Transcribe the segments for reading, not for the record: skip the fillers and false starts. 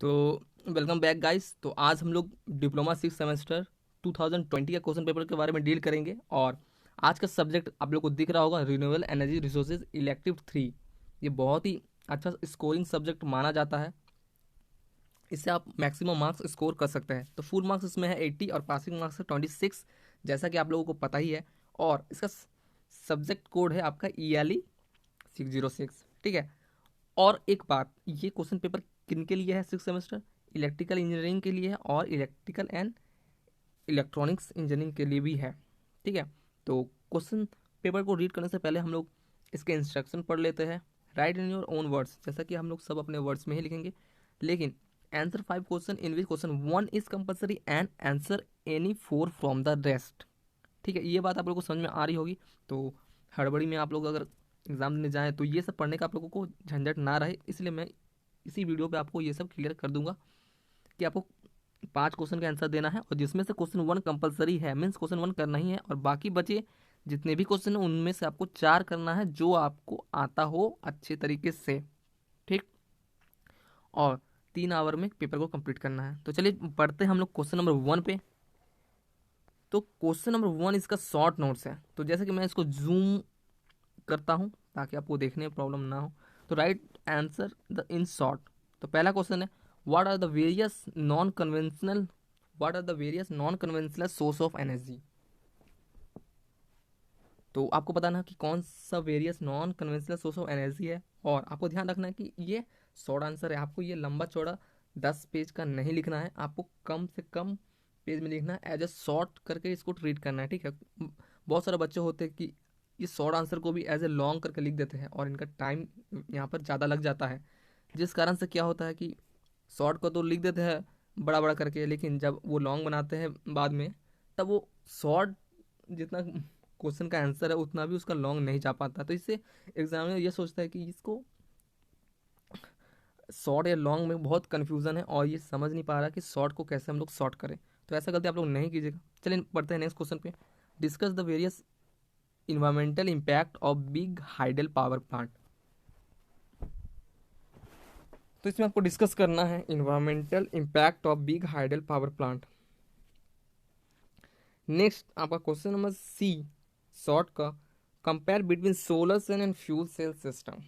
तो welcome back guys. तो आज हम लोग डिप्लोमा 6 सेमेस्टर 2020 का क्वेश्चन पेपर के बारे में डील करेंगे। और आज का सब्जेक्ट आप लोग को दिख रहा होगा, रिन्यूएबल एनर्जी रिसोर्सेज इलेक्टिव 3। ये बहुत ही अच्छा स्कोरिंग सब्जेक्ट माना जाता है। इससे आप मैक्सिमम मार्क्स स्कोर कर सकते हैं। तो फुल मार्क्स इसमें है 80 और पासिंग मार्क्स है 26, जैसा कि आप लोगों को पता ही है। और इसका सब्जेक्ट कोड है आपका ELE 606। ठीक है। और एक बात, ये क्वेश्चन पेपर किन के लिए है? 6 सेमेस्टर इलेक्ट्रिकल इंजीनियरिंग के लिए है और इलेक्ट्रिकल एंड इलेक्ट्रॉनिक्स इंजीनियरिंग के लिए भी है। ठीक है। तो क्वेश्चन पेपर को रीड करने से पहले हम लोग इसके इंस्ट्रक्शन पढ़ लेते हैं। Right in your own words, जैसा कि हम लोग सब अपने वर्ड्स में ही लिखेंगे। लेकिन answer 5 question in which question 1 is compulsory and answer any 4 from the rest. ठीक है, ये बात आप लोगों को समझ में आ रही होगी। तो हड़बड़ी में आप लोग अगर एग्जाम देने जाएँ तो ये सब पढ़ने का आप लोगों को झंझट ना रहे, इसलिए मैं इसी वीडियो पे आपको ये सब क्लियर कर दूंगा कि आपको 5 क्वेश्चन का आंसर देना है, और जिसमें से क्वेश्चन 1 कंपलसरी है, मीन्स क्वेश्चन 1 करना ही है। और बाकी बचे जितने भी क्वेश्चन हैं उनमें से आपको 4 करना है जो आपको आता हो अच्छे तरीके से। ठीक। और 3 आवर में पेपर को कंप्लीट करना है। तो चलिए पढ़ते हैं हम लोग क्वेश्चन नंबर 1 पे। तो क्वेश्चन नंबर 1 इसका शॉर्ट नोट्स है। तो जैसे कि मैं इसको जूम करता हूँ ताकि आपको देखने में प्रॉब्लम ना हो। तो right answer the in short. तो पहला क्वेश्चन है, what are the various non conventional source of energy. तो आपको बताना है कि कौन सा various non conventional source of energy है। और आपको ध्यान रखना है कि ये शॉर्ट आंसर है। आपको ये लंबा चौड़ा 10 पेज का नहीं लिखना है, आपको कम से कम पेज में लिखना है। एज ए शॉर्ट करके इसको ट्रीट करना है। ठीक है। बहुत सारे बच्चे होते हैं कि इस शॉर्ट आंसर को भी एज ए लॉन्ग करके लिख देते हैं और इनका टाइम यहाँ पर ज़्यादा लग जाता है। जिस कारण से क्या होता है कि शॉर्ट को तो लिख देते हैं बड़ा बड़ा करके, लेकिन जब वो लॉन्ग बनाते हैं बाद में, तब वो शॉर्ट जितना क्वेश्चन का आंसर है उतना भी उसका लॉन्ग नहीं जा पाता। तो इससे एग्जामिनर ये सोचता है कि इसको शॉर्ट या लॉन्ग में बहुत कन्फ्यूजन है और ये समझ नहीं पा रहा कि शॉर्ट को कैसे हम लोग शॉर्ट करें। तो ऐसा गलती आप लोग नहीं कीजिएगा। चलिए पढ़ते हैं नेक्स्ट क्वेश्चन पे। Discuss the various environmental impact of big hydel power plant. तो इसमें आपको डिस्कस करना है environmental impact of big hydel power plant. Next आपका क्वेश्चन नंबर 3 शॉर्ट का, compare between solar cell and fuel cell system.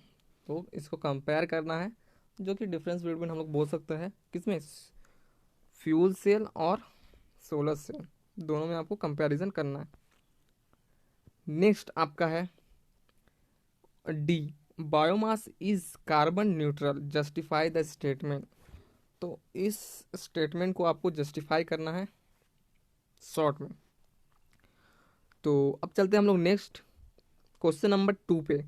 तो इसको कंपेयर करना है, जो कि डिफरेंस बिटवीन हम लोग बोल सकते हैं किसमें, फ्यूल सेल और सोलर सेल, दोनों में आपको कंपैरिजन करना है। नेक्स्ट आपका है D, biomass is carbon neutral, justify the statement. तो इस स्टेटमेंट को आपको जस्टिफाई करना है शॉर्ट में। तो अब चलते हैं हम लोग नेक्स्ट क्वेश्चन नंबर 2 पे।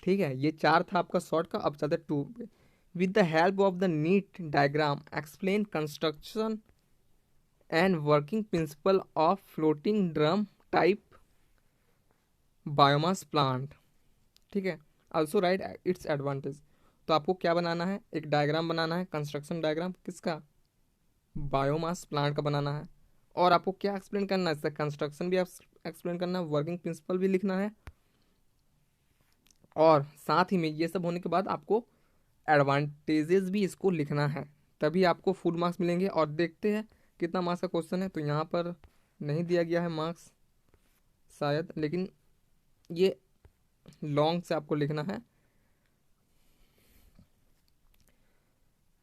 ठीक है, ये 4 था आपका शॉर्ट का। अब चलते हैं 2 पे। With the help of the NEET diagram explain construction and working principle of floating drum type biomass plant. ठीक है। Also right it's advantage. तो आपको क्या बनाना है, एक डायग्राम बनाना है, कंस्ट्रक्शन डायग्राम किसका, बायोमास प्लांट का बनाना है। और आपको क्या एक्सप्लेन करना है, इसका कंस्ट्रक्शन भी एक्सप्लेन करना है, वर्किंग प्रिंसिपल भी लिखना है। और साथ ही में ये सब होने के बाद आपको एडवांटेजेस भी इसको लिखना है, तभी आपको फुल मार्क्स मिलेंगे। और देखते हैं कितना मार्क्स का क्वेश्चन है। तो यहाँ पर नहीं दिया गया है मार्क्स शायद, लेकिन ये लॉन्ग से आपको लिखना है।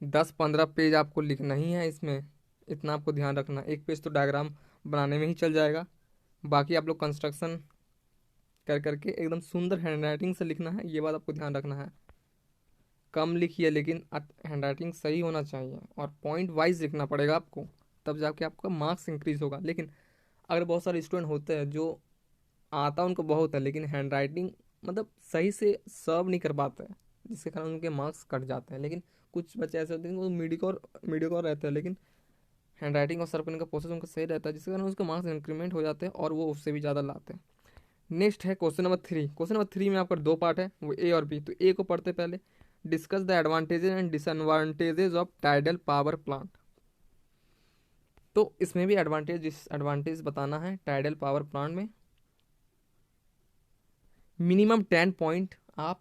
10-15 पेज आपको लिखना ही है इसमें, इतना आपको ध्यान रखना। एक पेज तो डायग्राम बनाने में ही चल जाएगा, बाकी आप लोग कंस्ट्रक्शन कर करके एकदम सुंदर हैंड राइटिंग से लिखना है। ये बात आपको ध्यान रखना है। कम लिखिए लेकिन हैंड राइटिंग सही होना चाहिए, और पॉइंट वाइज लिखना पड़ेगा आपको, तब जाके आपका मार्क्स इंक्रीज होगा। लेकिन अगर बहुत सारे स्टूडेंट होते हैं जो आता उनको बहुत है, लेकिन हैंड राइटिंग मतलब सही से सर्व नहीं कर पाते हैं, जिसके कारण उनके मार्क्स कट जाते हैं। लेकिन कुछ बच्चे ऐसे होते हैं वो मीडियोकर रहते हैं, लेकिन हैंड राइटिंग और सर्व करने का प्रोसेस उनका सही रहता है, जिसके कारण उसके मार्क्स इंक्रीमेंट हो जाते हैं और वो उससे भी ज़्यादा लाते हैं। नेक्स्ट है क्वेश्चन नंबर 3। क्वेश्चन नंबर 3 में आपका 2 पार्ट है, वो ए और बी। तो ए को पढ़ते पहले, discuss the advantages and disadvantages of tidal power plant. तो इसमें भी एडवांटेज डिसएडवांटेज बताना है टाइडल पावर प्लांट में। मिनिमम 10 पॉइंट आप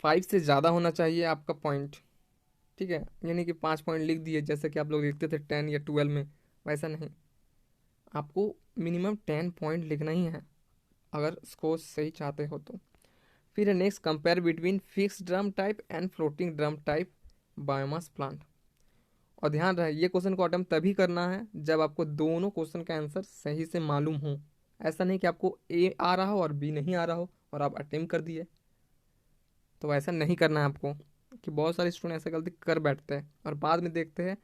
5 से ज़्यादा होना चाहिए आपका पॉइंट, ठीक है। यानी कि 5 पॉइंट लिख दिए जैसे कि आप लोग लिखते थे 10 या 12 में, वैसा नहीं, आपको मिनिमम 10 पॉइंट लिखना ही है अगर स्कोर सही चाहते हो तो। फिर next, compare between fix drum type and floating drum type biomass plant. और ध्यान रहे ये क्वेश्चन को अटेम्प्ट तभी करना है जब आपको दोनों क्वेश्चन का आंसर सही से मालूम हो। ऐसा नहीं कि आपको ए आ रहा हो और बी नहीं आ रहा हो और आप अटेम्प्ट कर दिए, तो ऐसा नहीं करना है आपको। कि बहुत सारे स्टूडेंट ऐसा गलती कर बैठते हैं और बाद में देखते हैं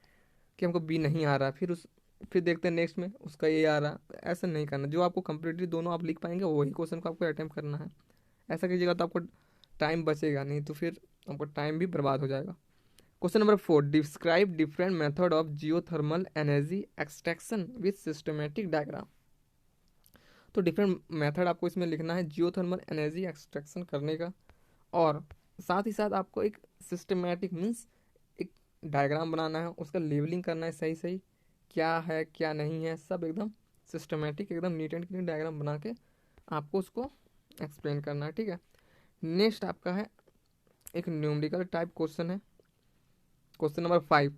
कि हमको बी नहीं आ रहा, फिर देखते हैं नेक्स्ट में उसका ए आ रहा। ऐसा नहीं करना, जो आपको कंप्लीटली दोनों आप लिख पाएंगे वही क्वेश्चन को आपको अटेम्प्ट करना है। ऐसा कीजिएगा तो आपको टाइम बचेगा, नहीं तो फिर आपको टाइम भी बर्बाद हो जाएगा। Question number 4, describe different method of geothermal energy extraction with systematic diagram. तो डिफरेंट मेथड आपको इसमें लिखना है जियोथर्मल एनर्जी एक्सट्रैक्शन करने का, और साथ ही साथ आपको एक सिस्टमेटिक मीन्स एक डायग्राम बनाना है, उसका लेवलिंग करना है सही सही, क्या है क्या नहीं है, सब एकदम सिस्टमेटिक, एकदम नीट एंड क्लीन डायग्राम बना के आपको उसको एक्सप्लेन करना है, ठीक है। नेक्स्ट आपका है एक न्यूमेरिकल टाइप क्वेश्चन है। Question number 5,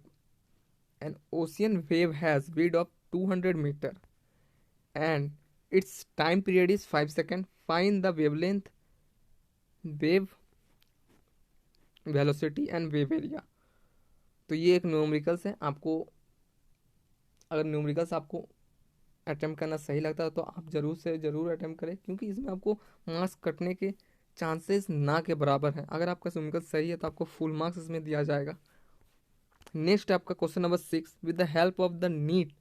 an ocean wave has width of 200 metre and its time period is 5 second, find the wavelength, wave velocity and wave area. तो ये एक न्यूमेरिकल्स है। आपको अगर न्यूमेरिकल्स आपको अटेम्प्ट करना सही लगता है तो आप ज़रूर से ज़रूर अटेम्प्ट करें, क्योंकि इसमें आपको मार्क्स कटने के चांसेस ना के बराबर है। अगर आपका न्यूमेरिकल सही है तो आपको फुल मार्क्स इसमें दिया जाएगा। नेक्स्ट आपका question number 6, with the help of the neat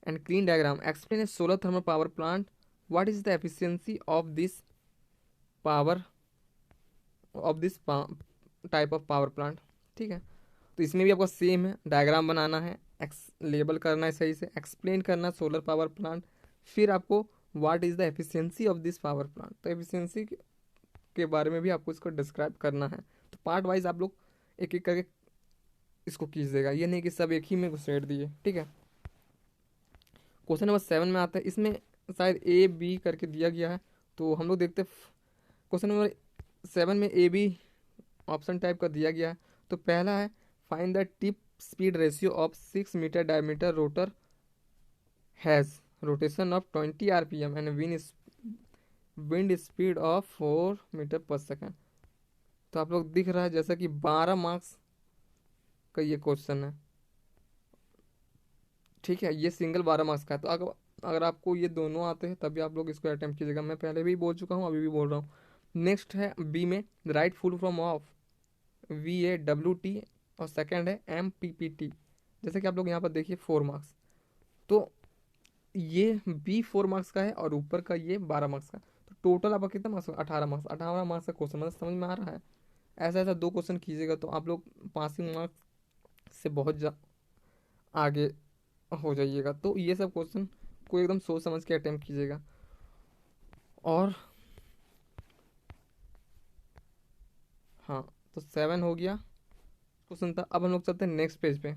and clean diagram explain A solar thermal power plant, what is the efficiency of this power of this type of power plant, ठीक है। तो इसमें भी आपका same है, diagram बनाना है, label करना है सही से, एक्सप्लेन करना है सोलर पावर प्लांट, फिर आपको what is the efficiency of this power plant, तो एफिशिएंसी के बारे में भी आपको इसको डिस्क्राइब करना है। तो पार्ट वाइज आप लोग एक एक करके इसको कीजिएगा, ये नहीं कि सब एक ही में घुसेड़ दिए, ठीक है। क्वेश्चन नंबर 7 में आता है, इसमें शायद ए बी करके दिया गया है, तो हम लोग देखते क्वेश्चन नंबर 7 में ए बी ऑप्शन टाइप का दिया गया है। तो पहला है, find the tip speed ratio of 6 metre diameter rotor has rotation of 20 RPM and wind speed of 4 metre per second. तो आप लोग दिख रहा है जैसा कि 12 मार्क्स का ये क्वेश्चन है, ठीक है। ये सिंगल 12 मार्क्स का है। तो अगर आपको ये दोनों आते हैं तभी आप लोग इसको अटेम्प्ट कीजिएगा। मैं पहले भी बोल चुका हूँ, अभी भी बोल रहा हूँ। नेक्स्ट है बी में, right full form of VAWT और सेकंड है MPPT। जैसे कि आप लोग यहाँ पर देखिए 4 मार्क्स, तो ये बी 4 मार्क्स का है और ऊपर का ये 12 मार्क्स का। तो टोटल आपका कितना मार्क्स, 18 मार्क्स। 18 मार्क्स का क्वेश्चन, मतलब समझ में आ रहा है। ऐसा ऐसा 2 क्वेश्चन कीजिएगा तो आप लोग पासिंग मार्क्स से बहुत आगे हो जाइएगा। तो ये सब क्वेश्चन को एकदम सोच समझ के अटेम्प्ट कीजिएगा। और हाँ, तो 7 हो गया क्वेश्चन था। अब हम लोग चलते हैं नेक्स्ट पेज पे।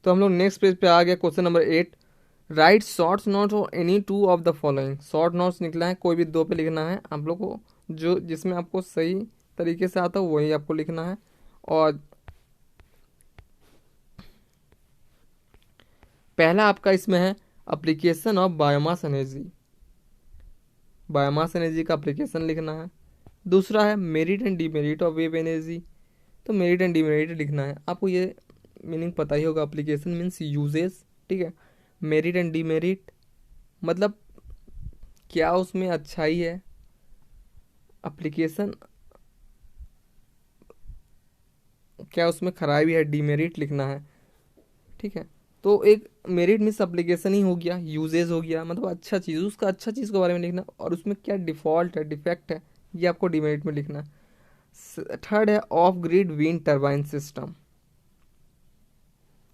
तो हम लोग नेक्स्ट पेज पे आ गया। Question number 8, write short notes और any 2 of the following. Short notes निकला है, कोई भी 2 पे लिखना है आप लोग को, जो जिसमें आपको सही तरीके से आता हो वही आपको लिखना है। और पहला आपका इसमें है application of biomass energy. Biomass energy का एप्लीकेशन लिखना है। दूसरा है merit and demerit of wave energy. तो मेरिट एंड डीमेरिट लिखना है। आपको ये मीनिंग पता ही होगा, एप्लीकेशन मीन्स यूजेस, ठीक है। मेरिट एंड डीमेरिट मतलब क्या उसमें अच्छाई है, एप्लीकेशन क्या उसमें खराबी है, डीमेरिट लिखना है, ठीक है। तो एक मेरिट मीन्स एप्लीकेशन ही हो गया, यूजेस हो गया, मतलब अच्छा चीज़, उसका अच्छा चीज़ के बारे में लिखना, और उसमें क्या डिफॉल्ट है, डिफेक्ट है, ये आपको डीमेरिट में लिखना है। थर्ड है of grid wind turbine system,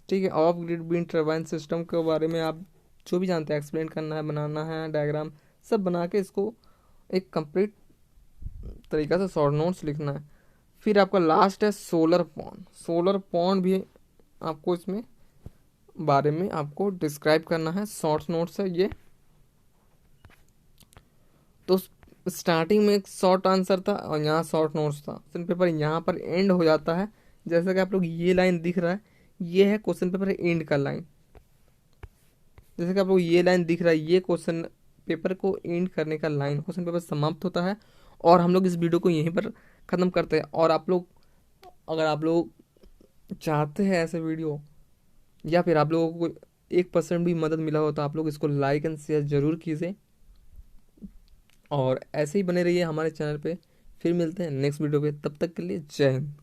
ठीक है। Of grid wind turbine system के बारे में आप जो भी जानते हैं एक्सप्लेन करना है, बनाना है, डायग्राम सब बना के इसको एक कंप्लीट तरीका से शॉर्ट नोट्स लिखना है। फिर आपका लास्ट है सोलर पॉन्ड। सोलर पॉन्ड भी आपको इसमें बारे में आपको डिस्क्राइब करना है, शॉर्ट नोट्स है ये। तो स्टार्टिंग में एक शॉर्ट आंसर था और यहाँ शॉर्ट नोट्स था। क्वेश्चन पेपर यहाँ पर एंड हो जाता है। जैसे कि आप लोग ये लाइन दिख रहा है, ये है क्वेश्चन पेपर एंड का लाइन। जैसे कि आप लोग ये लाइन दिख रहा है, ये क्वेश्चन पेपर को एंड करने का लाइन, क्वेश्चन पेपर समाप्त होता है और हम लोग इस वीडियो को यहीं पर ख़त्म करते हैं। और आप लोग, अगर आप लोग चाहते हैं ऐसे वीडियो, या फिर आप लोगों को 1% भी मदद मिला हो, तो आप लोग इसको लाइक एंड शेयर ज़रूर कीजिए और ऐसे ही बने रहिए हमारे चैनल पे। फिर मिलते हैं नेक्स्ट वीडियो पे, तब तक के लिए जय हिंद।